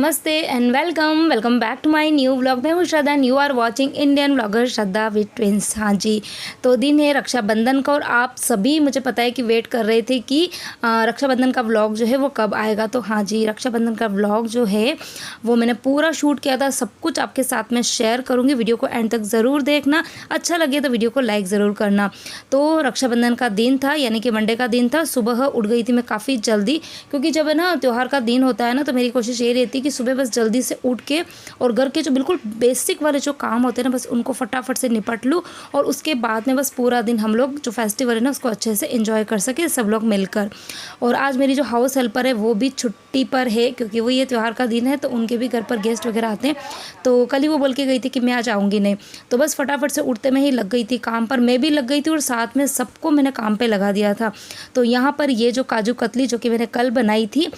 नमस्ते and welcome back to my new vlog. मैं हूँ Shraddha and you are watching Indian vlogger Shraddha with twins. हाँ जी, तो दिन है रक्षाबंधन का और आप सभी मुझे पता है कि वेट कर रहे थे कि रक्षाबंधन का व्लॉग जो है वो कब आएगा। तो हाँ जी, रक्षाबंधन का व्लॉग जो है वो मैंने पूरा शूट किया था, सब कुछ आपके साथ में शेयर करूँगी। वीडियो को एंड तक ज़रूर देखना, अच्छा लगे तो वीडियो को लाइक ज़रूर करना। तो रक्षाबंधन का दिन था, यानी कि मंडे का दिन था। सुबह उठ गई थी मैं काफ़ी जल्दी, क्योंकि जब है ना त्यौहार का दिन होता है ना, तो मेरी कोशिश ये रहती है कि सुबह बस जल्दी से उठ के और घर के जो बिल्कुल बेसिक वाले जो काम होते हैं ना, बस उनको फटाफट से निपट लूँ और उसके बाद में बस पूरा दिन हम लोग जो फेस्टिवल है ना उसको अच्छे से एंजॉय कर सके सब लोग मिलकर। और आज मेरी जो हाउस हेल्पर है वो भी छुट्टी पर है, क्योंकि वो ये त्यौहार का दिन है तो उनके भी घर पर गेस्ट वगैरह आते हैं। तो कल ही वो बोल के गई थी कि मैं आज आऊँगी नहीं, तो बस फटाफट से उठते में ही लग गई थी काम पर। मैं भी लग गई थी और साथ में सबको मैंने काम पे लगा दिया था। तो यहाँ पर ये जो काजू कतली जो कि मैंने कल बनाई थी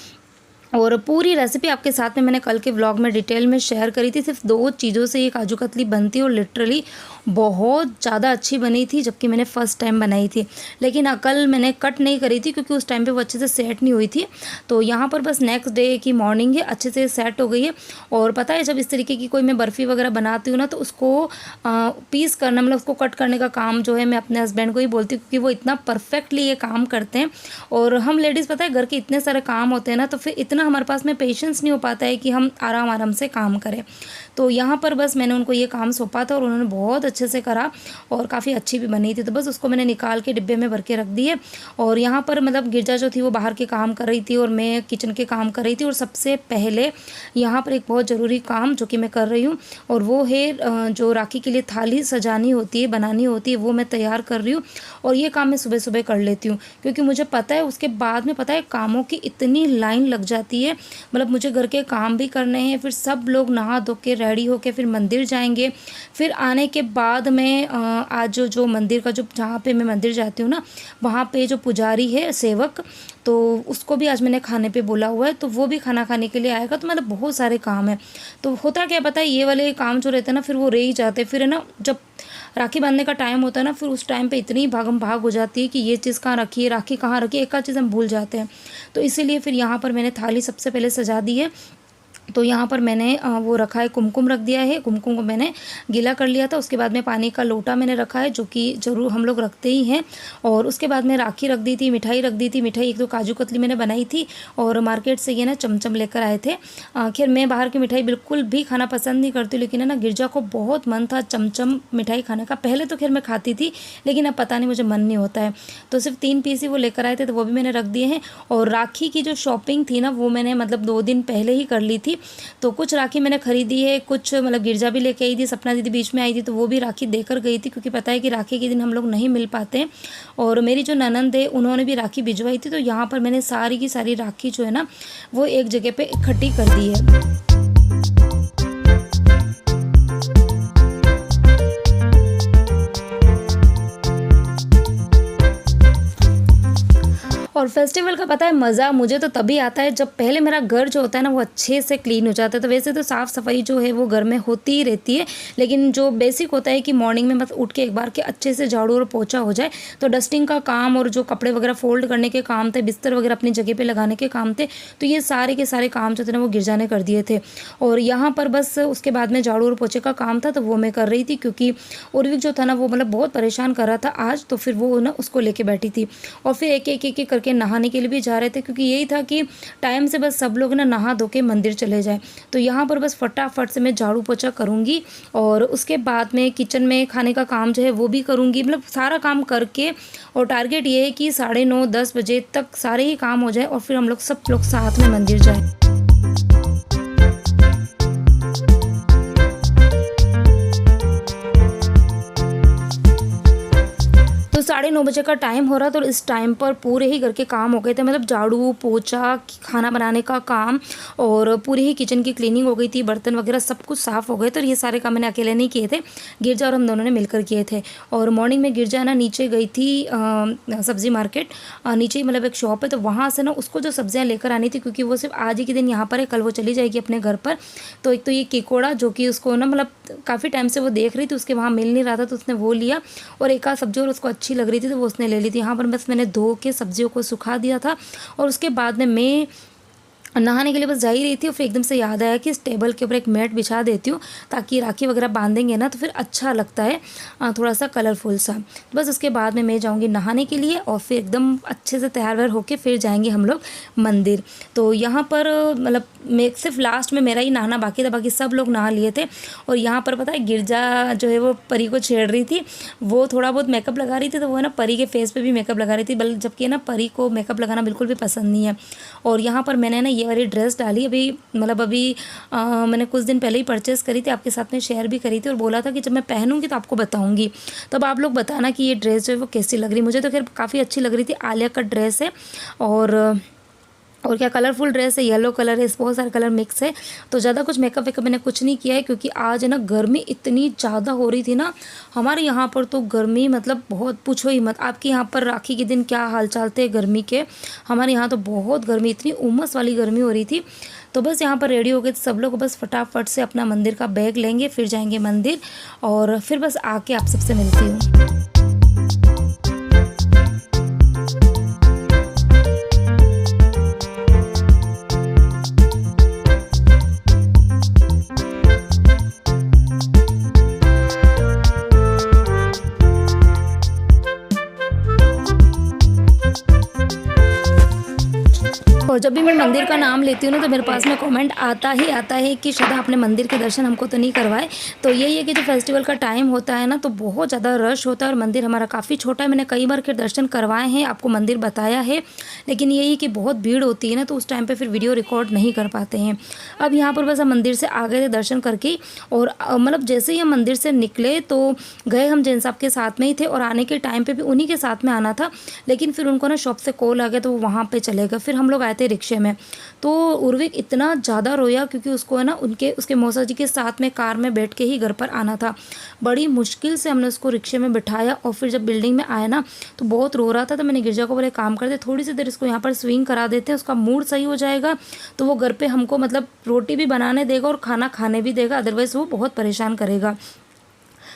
और पूरी रेसिपी आपके साथ में मैंने कल के व्लॉग में डिटेल में शेयर करी थी। सिर्फ 2 चीज़ों से ये काजू कतली बनती है और लिटरली बहुत ज़्यादा अच्छी बनी थी, जबकि मैंने फ़र्स्ट टाइम बनाई थी। लेकिन कल मैंने कट नहीं करी थी क्योंकि उस टाइम पे वो अच्छे से सेट नहीं हुई थी। तो यहाँ पर बस नेक्स्ट डे की मॉर्निंग है, अच्छे से सेट हो गई है। और पता है जब इस तरीके की कोई मैं बर्फ़ी वगैरह बनाती हूँ ना, तो उसको पीस करना, मतलब उसको कट करने का काम जो है मैं अपने हस्बैंड को ही बोलती हूँ, क्योंकि वो इतना परफेक्टली ये काम करते हैं। और हम लेडीज़ पता है घर के इतने सारे काम होते हैं ना, तो फिर इतना हमारे पास में पेशेंस नहीं हो पाता है कि हम आराम आराम से काम करें। तो यहाँ पर बस मैंने उनको ये काम सौंपा था और उन्होंने बहुत अच्छे से करा और काफ़ी अच्छी भी बनी थी। तो बस उसको मैंने निकाल के डिब्बे में भर के रख दिए। और यहाँ पर मतलब गिरजा जो थी वो बाहर के काम कर रही थी और मैं किचन के काम कर रही थी। और सबसे पहले यहाँ पर एक बहुत ज़रूरी काम जो कि मैं कर रही हूँ और वो है जो राखी के लिए थाली सजानी होती है, बनानी होती है, वो मैं तैयार कर रही हूँ। और ये काम मैं सुबह सुबह कर लेती हूँ, क्योंकि मुझे पता है उसके बाद में पता है कामों की इतनी लाइन लग जाती है। मतलब मुझे घर के काम भी करने हैं, फिर सब लोग नहा धो के रेडी होके फिर मंदिर जाएंगे। फिर आने के बाद में आज जो मंदिर का जो जहाँ पे मैं मंदिर जाती हूँ ना, वहाँ पे जो पुजारी है सेवक, तो उसको भी आज मैंने खाने पे बोला हुआ है, तो वो भी खाना खाने के लिए आएगा। तो मतलब बहुत सारे काम है। तो होता क्या पता है, ये वाले काम जो रहते हैं ना फिर वो रह ही जाते हैं। फिर है ना जब राखी बांधने का टाइम होता है ना, फिर उस टाइम पे इतनी भागम भाग हो जाती है कि ये चीज़ कहाँ रखी है, राखी कहाँ रखी है, एक आध चीज़ हम भूल जाते हैं। तो इसीलिए फिर यहाँ पर मैंने थाली सबसे पहले सजा दी है। तो यहाँ पर मैंने वो रखा है, कुमकुम रख दिया है। कुमकुम को मैंने गीला कर लिया था। उसके बाद में पानी का लोटा मैंने रखा है, जो कि ज़रूर हम लोग रखते ही हैं। और उसके बाद में राखी रख दी थी, मिठाई रख दी थी। मिठाई एक तो काजू कतली मैंने बनाई थी और मार्केट से ये ना चमचम लेकर आए थे। खैर मैं बाहर की मिठाई बिल्कुल भी खाना पसंद नहीं करती, लेकिन है ना गिरजा को बहुत मन था चमचम मिठाई खाने का। पहले तो खैर मैं खाती थी, लेकिन अब पता नहीं मुझे मन नहीं होता है। तो सिर्फ 3 पीस ही वो लेकर आए थे, तो वो भी मैंने रख दिए हैं। और राखी की जो शॉपिंग थी ना, वो मैंने मतलब 2 दिन पहले ही कर ली थी। तो कुछ राखी मैंने खरीदी है, कुछ मतलब गिरजा भी लेके आई थी, सपना दीदी बीच में आई थी तो वो भी राखी देकर गई थी, क्योंकि पता है कि राखी के दिन हम लोग नहीं मिल पाते हैं। और मेरी जो ननंद है उन्होंने भी राखी भिजवाई थी। तो यहाँ पर मैंने सारी की सारी राखी जो है ना वो एक जगह पे इकट्ठी कर दी है। और फेस्टिवल का पता है मज़ा मुझे तो तभी आता है जब पहले मेरा घर जो होता है ना वो अच्छे से क्लीन हो जाता है। तो वैसे तो साफ़ सफाई जो है वो घर में होती ही रहती है, लेकिन जो बेसिक होता है कि मॉर्निंग में मतलब उठ के एक बार के अच्छे से झाड़ू और पोछा हो जाए। तो डस्टिंग का काम और जो कपड़े वगैरह फोल्ड करने के काम थे, बिस्तर वगैरह अपनी जगह पर लगाने के काम थे, तो ये सारे के सारे काम जो थे ना वो गिरजा ने कर दिए थे। और यहाँ पर बस उसके बाद में झाड़ू और पोछे का काम था, तो वो मैं कर रही थी, क्योंकि उर्विक जो था ना वो मतलब बहुत परेशान कर रहा था आज। तो फिर वो ना उसको लेके बैठी थी और फिर एक एक करके नहाने के लिए भी जा रहे थे, क्योंकि यही था कि टाइम से बस सब लोग ना नहा धो के मंदिर चले जाए। तो यहाँ पर बस फटाफट से मैं झाड़ू पोछा करूँगी और उसके बाद में किचन में खाने का काम जो है वो भी करूँगी। मतलब सारा काम करके और टारगेट ये है कि 9:30-10 बजे तक सारे ही काम हो जाए और फिर हम लोग सब लोग साथ में मंदिर जाए। तो 9:30 बजे का टाइम हो रहा था और इस टाइम पर पूरे ही घर के काम हो गए थे। मतलब झाड़ू पोछा, खाना बनाने का काम और पूरी ही किचन की क्लीनिंग हो गई थी, बर्तन वगैरह सब कुछ साफ़ हो गए थे। और ये सारे काम मैंने अकेले नहीं किए थे, गिरजा और हम दोनों ने मिलकर किए थे। और मॉर्निंग में गिरजा ना नीचे गई थी सब्ज़ी मार्केट, नीचे ही मतलब एक शॉप है, तो वहाँ से ना उसको जो सब्जियाँ लेकर आनी थी, क्योंकि वो सिर्फ आज ही के दिन यहाँ पर है, कल वो चली जाएगी अपने घर पर। तो एक तो ये केकोड़ा जो कि उसको ना मतलब काफ़ी टाइम से वो देख रही थी, उसके वहाँ मिल नहीं रहा था, तो उसने वो लिया। और एक आध सब्जी और उसको अच्छी लग रही थी तो वो उसने ले ली थी। यहाँ पर बस मैंने धो के सब्जियों को सुखा दिया था और उसके बाद में मैं नहाने के लिए बस जा ही रही थी और फिर एकदम से याद आया कि इस टेबल के ऊपर एक मैट बिछा देती हूँ, ताकि राखी वगैरह बांधेंगे ना तो फिर अच्छा लगता है, थोड़ा सा कलरफुल सा। बस उसके बाद में मैं जाऊँगी नहाने के लिए और फिर एकदम अच्छे से तैयार वैयार होकर फिर जाएंगे हम लोग मंदिर। तो यहाँ पर मतलब मैं सिर्फ लास्ट में मेरा ही नहाना बाकी था, बाकी सब लोग नहा लिए थे। और यहाँ पर पता है गिरजा जो है वो परी को छेड़ रही थी, वो थोड़ा बहुत मेकअप लगा रही थी, तो वो है ना परी के फेस पे भी मेकअप लगा रही थी, जबकि ना परी को मेकअप लगाना बिल्कुल भी पसंद नहीं है। और यहाँ पर मैंने ना ये वाली ड्रेस डाली अभी, मतलब अभी मैंने कुछ दिन पहले ही परचेज़ करी थी, आपके साथ में शेयर भी करी थी और बोला था कि जब मैं पहनूंगी तो आपको बताऊंगी। तब आप लोग बताना कि ये ड्रेस जो है वो कैसी लग रही। मुझे तो खैर काफ़ी अच्छी लग रही थी। आलिया कट ड्रेस है और क्या कलरफुल ड्रेस है, येलो कलर है, बहुत सारे कलर मिक्स है। तो ज़्यादा कुछ मेकअप वेकअप मैंने कुछ नहीं किया है, क्योंकि आज है ना गर्मी इतनी ज़्यादा हो रही थी ना हमारे यहाँ पर, तो गर्मी मतलब बहुत पूछो ही मत। आपके यहाँ पर राखी के दिन क्या हाल चाल थे गर्मी के? हमारे यहाँ तो बहुत गर्मी, इतनी उमस वाली गर्मी हो रही थी। तो बस यहाँ पर रेडी हो गए सब लोग, बस फटाफट से अपना मंदिर का बैग लेंगे, फिर जाएंगे मंदिर और फिर बस आके आप सबसे मिलती हूँ। और जब भी मैं मंदिर का नाम लेती हूँ ना तो मेरे पास में कमेंट आता है कि श्रद्धा अपने मंदिर के दर्शन हमको तो नहीं करवाए। तो यही है कि जो फेस्टिवल का टाइम होता है ना तो बहुत ज़्यादा रश होता है और मंदिर हमारा काफ़ी छोटा है। मैंने कई बार के दर्शन करवाए हैं, आपको मंदिर बताया है, लेकिन यही कि बहुत भीड़ होती है ना तो उस टाइम पर फिर वीडियो रिकॉर्ड नहीं कर पाते हैं। अब यहाँ पर बस हम मंदिर से आ गए थे दर्शन करके, और मतलब जैसे ही हम मंदिर से निकले तो गए हम जैन साहब के साथ में ही थे, और आने के टाइम पर भी उन्हीं के साथ में आना था, लेकिन फिर उनको ना शॉप से कॉल आ गया तो वो वहाँ पर चले गए। फिर हम लोग आए थे रिक्शे में। तो उर्विक इतना ज़्यादा रोया क्योंकि उसको है ना उसके मौसा जी के साथ में कार में बैठ के ही घर पर आना था। बड़ी मुश्किल से हमने उसको रिक्शे में बिठाया और फिर जब बिल्डिंग में आया ना तो बहुत रो रहा था। तो मैंने गिरजा को बोले काम करते, थोड़ी सी देर इसको यहाँ पर स्विंग करा देते हैं, उसका मूड सही हो जाएगा तो वो घर पर हमको मतलब रोटी भी बनाने देगा और खाना खाने भी देगा, अदरवाइज़ वो बहुत परेशान करेगा।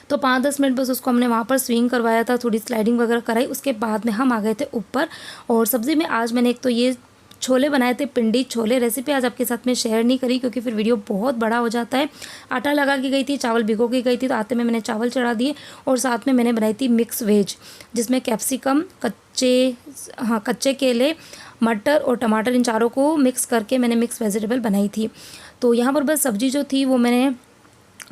तो 5-10 मिनट बस उसको हमने वहाँ पर स्विंग करवाया था, थोड़ी स्लाइडिंग वगैरह कराई। उसके बाद में हम आ गए थे ऊपर। और सब्ज़ी में आज मैंने एक तो ये छोले बनाए थे, पिंडी छोले। रेसिपी आज आपके साथ में शेयर नहीं करी क्योंकि फिर वीडियो बहुत बड़ा हो जाता है। आटा लगा के गई थी, चावल भिगो के गई थी, तो आते में मैंने चावल चढ़ा दिए। और साथ में मैंने बनाई थी मिक्स वेज, जिसमें कैप्सिकम, कच्चे केले, मटर और टमाटर, इन चारों को मिक्स करके मैंने मिक्स वेजिटेबल बनाई थी। तो यहाँ पर बस सब्ज़ी जो थी वो मैंने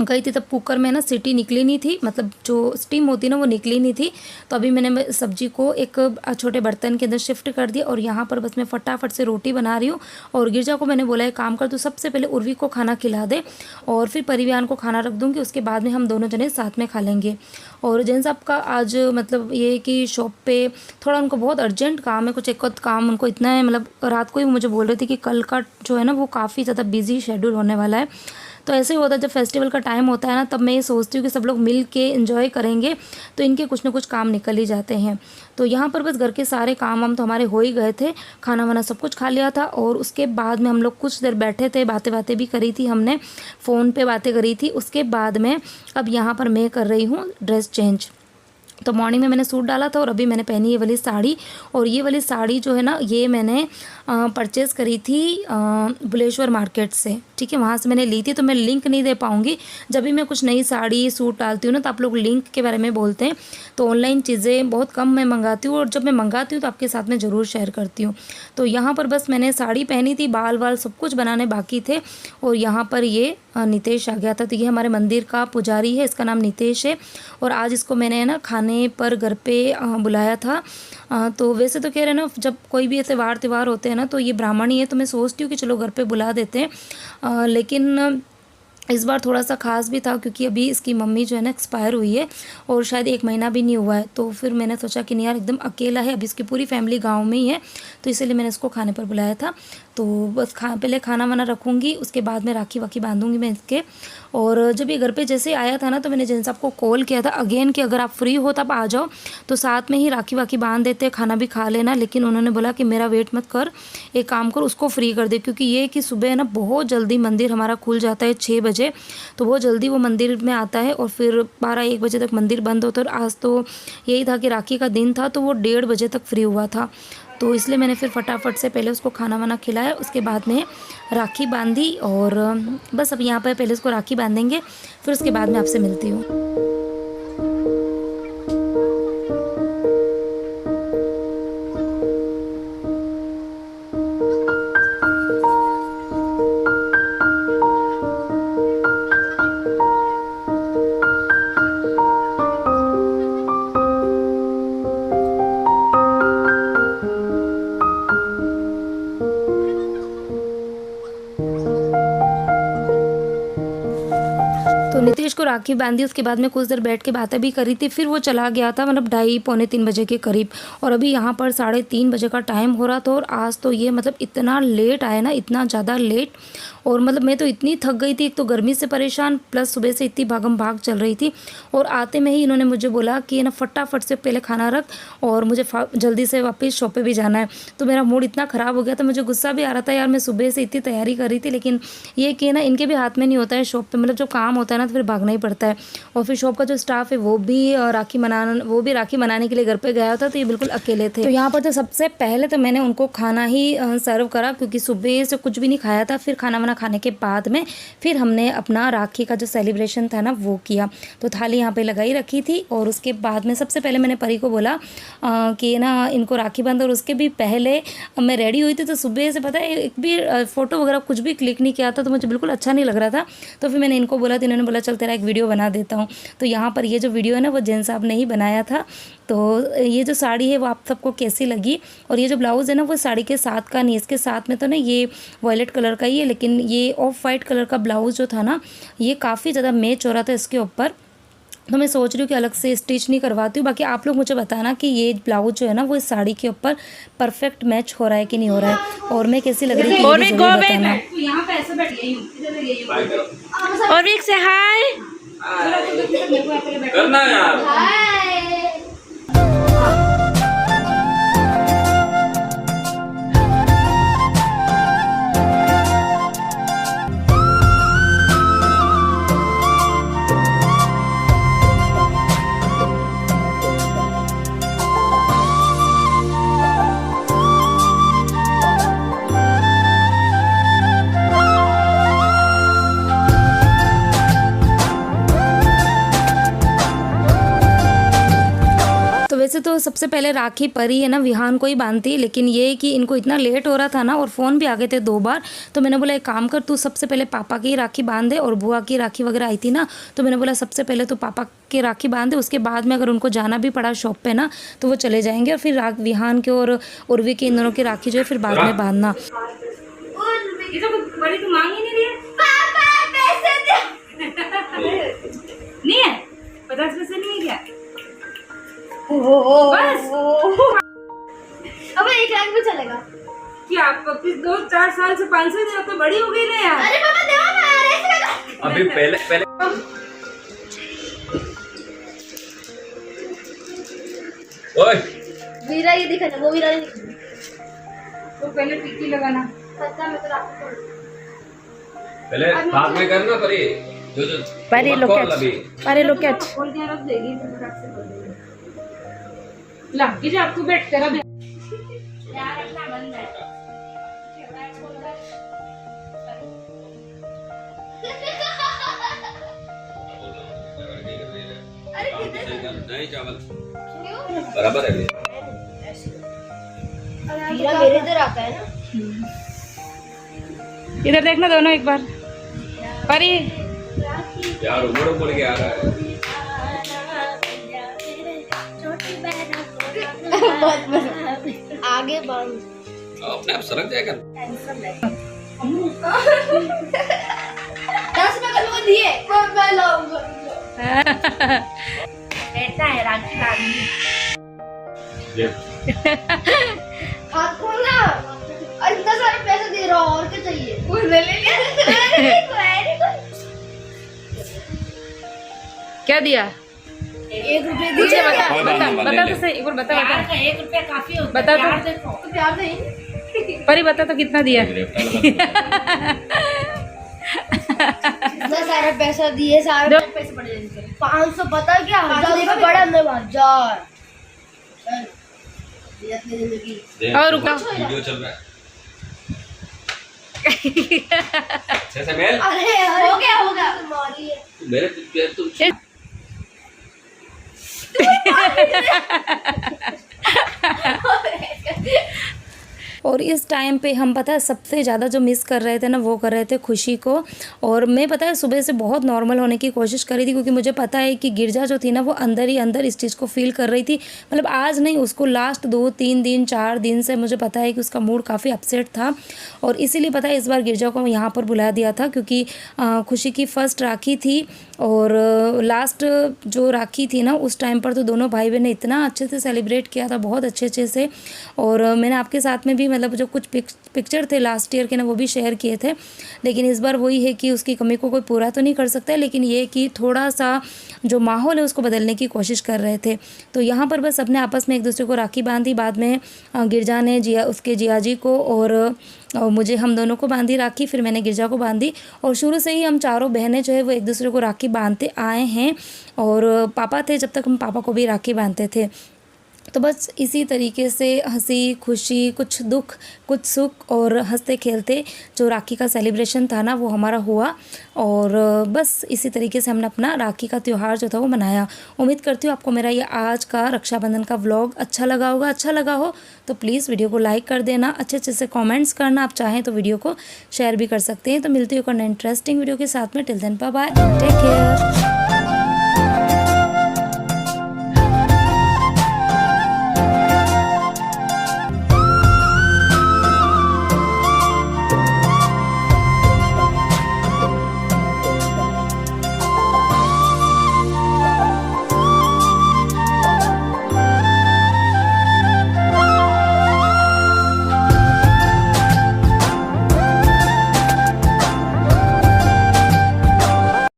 गई थी तब कुकर में ना सीटी निकली नहीं थी, मतलब जो स्टीम होती ना वो निकली नहीं थी। तो अभी मैंने सब्जी को एक छोटे बर्तन के अंदर शिफ्ट कर दिया और यहाँ पर बस मैं फटाफट से रोटी बना रही हूँ। और गिरजा को मैंने बोला है काम कर, तो सबसे पहले उर्वी को खाना खिला दे और फिर परिवान को खाना रख दूँगी, उसके बाद में हम दोनों जने साथ में खा लेंगे। और जैन साहब का आज मतलब ये कि शॉप पे थोड़ा उनको बहुत अर्जेंट काम है, कुछ एक काम उनको इतना है, मतलब रात को ही मुझे बोल रहे थे कि कल का जो है ना वो काफ़ी ज़्यादा बिजी शेड्यूल होने वाला है। तो ऐसे ही होता है जब फेस्टिवल का टाइम होता है ना, तब मैं ये सोचती हूँ कि सब लोग मिल के एंजॉय करेंगे तो इनके कुछ ना कुछ काम निकल ही जाते हैं। तो यहाँ पर बस घर के सारे काम हम तो हमारे हो ही गए थे, खाना वाना सब कुछ खा लिया था। और उसके बाद में हम लोग कुछ देर बैठे थे, बातें भी करी थी, हमने फ़ोन पे बातें करी थी। उसके बाद में अब यहाँ पर मैं कर रही हूँ ड्रेस चेंज। तो मॉर्निंग में मैंने सूट डाला था और अभी मैंने पहनी ये वाली साड़ी। और ये वाली साड़ी जो है ना ये मैंने परचेज़ करी थी बुलेश्वर मार्केट से, ठीक है, वहाँ से मैंने ली थी। तो मैं लिंक नहीं दे पाऊँगी, जब भी मैं कुछ नई साड़ी सूट डालती हूँ ना तो आप लोग लिंक के बारे में बोलते हैं। तो ऑनलाइन चीज़ें बहुत कम मैं मंगाती हूँ और जब मैं मंगाती हूँ तो आपके साथ में ज़रूर शेयर करती हूँ। तो यहाँ पर बस मैंने साड़ी पहनी थी, बाल वाल सब कुछ बनाने बाकी थे। और यहाँ पर ये नितेश आ गया था। तो ये हमारे मंदिर का पुजारी है, इसका नाम नितेश है। और आज इसको मैंने ना खाने पर घर पे बुलाया था। तो वैसे तो कह रहे हैं ना जब कोई भी त्यौहार होते हैं ना तो ये ब्राह्मण ही है, तो मैं सोचती हूँ कि चलो घर पे बुला देते हैं। लेकिन इस बार थोड़ा सा ख़ास भी था क्योंकि अभी इसकी मम्मी जो है ना एक्सपायर हुई है और शायद 1 महीना भी नहीं हुआ है। तो फिर मैंने सोचा कि नहीं यार एकदम अकेला है, अभी इसकी पूरी फैमिली गांव में ही है, तो इसलिए मैंने इसको खाने पर बुलाया था। तो बस पहले खाना वाना रखूँगी, उसके बाद में राखी वाखी बांधूँगी मैं इसके। और जब ये घर पे जैसे आया था ना तो मैंने जैन साहब को कॉल किया था अगेन कि अगर आप फ्री हो तब आ जाओ, तो साथ में ही राखी वाखी बांध देते, खाना भी खा लेना। लेकिन उन्होंने बोला कि मेरा वेट मत कर, एक काम कर उसको फ्री कर दे, क्योंकि ये कि सुबह ना बहुत जल्दी मंदिर हमारा खुल जाता है 6 बजे, तो बहुत जल्दी वो मंदिर में आता है और फिर 12-1 बजे तक मंदिर बंद होता है। और आज तो यही था कि राखी का दिन था तो वो 1:30 बजे तक फ्री हुआ था। तो इसलिए मैंने फिर फटाफट से पहले उसको खाना वाना खिलाया, उसके बाद में राखी बांधी। और बस अब यहाँ पर पहले उसको राखी बांधेंगे, फिर उसके बाद में आपसे मिलती हूँ। तो नितेश को राखी बांधी, उसके बाद में कुछ देर बैठ के बातें भी करी थी, फिर वो चला गया था मतलब 2:30 पौने 3 बजे के करीब। और अभी यहाँ पर 3:30 बजे का टाइम हो रहा था। और आज तो ये मतलब इतना लेट आया ना, इतना ज़्यादा लेट। और मतलब मैं तो इतनी थक गई थी, एक तो गर्मी से परेशान, प्लस सुबह से इतनी भागम भाग चल रही थी। और आते में ही इन्होंने मुझे बोला कि ना फटाफट से पहले खाना रख और मुझे जल्दी से वापस शॉप पे भी जाना है। तो मेरा मूड इतना ख़राब हो गया था, मुझे गुस्सा भी आ रहा था यार, मैं सुबह से इतनी तैयारी कर रही थी। लेकिन ये कि ना इनके भी हाथ में नहीं होता है शॉप पे, मतलब जो काम होता है ना तो फिर भागना ही पड़ता है। और फिर शॉप का जो स्टाफ है वो भी राखी मनाने के लिए घर पे गया था, तो ये बिल्कुल अकेले थे। तो यहाँ पर तो सबसे पहले तो मैंने उनको खाना ही सर्व करा, क्योंकि सुबह से कुछ भी नहीं खाया था। फिर खाना वाना खाने के बाद में फिर हमने अपना राखी का जो सेलिब्रेशन था ना वो किया। तो थाली यहाँ पे लगाई रखी थी। और उसके बाद में सबसे पहले मैंने परी को बोला कि ना इनको राखी बांध। और उसके भी पहले मैं रेडी हुई थी, तो सुबह से पता है एक भी फ़ोटो वगैरह कुछ भी क्लिक नहीं किया था, तो मुझे बिल्कुल अच्छा नहीं लग रहा था। तो फिर मैंने इनको बोला, तो इन्होंने बोला चल तेरा एक वीडियो बना देता हूँ। तो यहाँ पर ये जो वीडियो है ना वो जैन साहब ने ही बनाया था। तो ये जो साड़ी है वो आप सबको कैसी लगी, और ये जो ब्लाउज़ है ना वो साड़ी के साथ का नहीं, इसके साथ में तो ना ये वॉयलेट कलर का ही है, लेकिन ये ऑफ वाइट कलर का ब्लाउज़ जो था ना ये काफ़ी ज़्यादा मैच हो रहा था इसके ऊपर। तो मैं सोच रही हूँ कि अलग से स्टिच नहीं करवाती हूँ। बाकी आप लोग मुझे बताना कि ये ब्लाउज जो है ना वो इस साड़ी के ऊपर परफेक्ट मैच हो रहा है कि नहीं हो रहा है, और मैं कैसी लग रही है ये भी जरूर बताना। यहाँ पे ऐसे बैठ गई हूँ। और एक से हाय करना यार। वैसे तो सबसे पहले राखी परी है ना विहान को ही बांधती, लेकिन ये कि इनको इतना लेट हो रहा था ना और फ़ोन भी आ गए थे 2 बार। तो मैंने बोला एक काम कर, तू सबसे पहले पापा की राखी बांध दे। और बुआ की राखी वगैरह आई थी ना, तो मैंने बोला सबसे पहले तो पापा की राखी बांध दे, उसके बाद में अगर उनको जाना भी पड़ा शॉप पे ना तो वो चले जाएंगे। और फिर विहान के और उर्वी के इन दोनों की राखी जो है फिर बाद में बांधना। नहीं है 50 पैसे नहीं है क्या? बस अब 1 लाख भी चलेगा क्या? आप 2-4 साल से 500 दिन तो बड़ी हो गई ना यार। अरे पापा देवा ना यार, अभी पहले ओए वीरा ये दिखा ना, वो वीरा नहीं दिखा। तो पहले टिक्की लगाना, पता मैं तो रात को पहले हाथ में करना परी जो परी लोग क्या खोल के रख देगी ला कि जा तू बैठ तेरा यार अपना बंद है। अरे किधर नहीं चावल क्यों बराबर है वीरा मेरे इधर आता है ना। इधर देखना दोनों एक बार परी यार उमड़ के आ रहा है। आगे बांध अपने आप सरक जाएगा। 10 रुपए का दिए मैं लाऊंगा। बेटा है राखी बांधनी हाथ खोलना और इतना सारे पैसे दे रहा हूँ और क्या चाहिए? वो ले लिया। क्या दिया? 1 रुपए मुझे दिए। बता तो सही, एक बार बता 1 रुपया काफी होता बता है। तो प्यार नहीं परी बता तो कितना दिया? इतना सारा पैसा दिए, सारे पैसे पड़े हैं 500 पता क्या 1000 रुपए बड़ा अंदर 1000 ये अपनी जिंदगी और रुका वीडियो चल रहा है अच्छे से मेल अरे हो गया मारी है मेरे पैर तो और इस टाइम पे हम पता है सबसे ज़्यादा जो मिस कर रहे थे ना वो कर रहे थे खुशी को। और मैं पता है सुबह से बहुत नॉर्मल होने की कोशिश करी थी क्योंकि मुझे पता है कि गिरजा जो थी ना वो अंदर ही अंदर इस चीज़ को फील कर रही थी। मतलब आज नहीं, उसको लास्ट 2-3 दिन 4 दिन से मुझे पता है कि उसका मूड काफ़ी अपसेट था। और इसीलिए पता है इस बार गिरजा को यहाँ पर बुला दिया था क्योंकि खुशी की फ़र्स्ट राखी थी। और लास्ट जो राखी थी ना उस टाइम पर तो दोनों भाई बहन ने इतना अच्छे से सेलिब्रेट किया था, बहुत अच्छे से। और मैंने आपके साथ में भी मतलब जो कुछ पिक्चर थे लास्ट ईयर के ना वो भी शेयर किए थे। लेकिन इस बार वही है कि उसकी कमी को कोई पूरा तो नहीं कर सकता है, लेकिन ये कि थोड़ा सा जो माहौल है उसको बदलने की कोशिश कर रहे थे। तो यहाँ पर बस अपने आपस में एक दूसरे को राखी बांधी। बाद में गिरजा ने उसके जिया जी को और मुझे, हम दोनों को बांधी राखी। फिर मैंने गिरजा को बांधी। और शुरू से ही हम चारों बहनें जो है वो एक दूसरे को राखी बांधते आए हैं। और पापा थे जब तक, हम पापा को भी राखी बांधते थे। तो बस इसी तरीके से हंसी खुशी, कुछ दुख कुछ सुख, और हंसते खेलते जो राखी का सेलिब्रेशन था ना वो हमारा हुआ। और बस इसी तरीके से हमने अपना राखी का त्यौहार जो था वो मनाया। उम्मीद करती हूँ आपको मेरा ये आज का रक्षाबंधन का व्लॉग अच्छा लगा होगा। अच्छा लगा हो तो प्लीज़ वीडियो को लाइक कर देना, अच्छे से कमेंट्स करना। आप चाहें तो वीडियो को शेयर भी कर सकते हैं। तो मिलती हूँ एक और इंटरेस्टिंग वीडियो के साथ में। Till then bye bye, take care.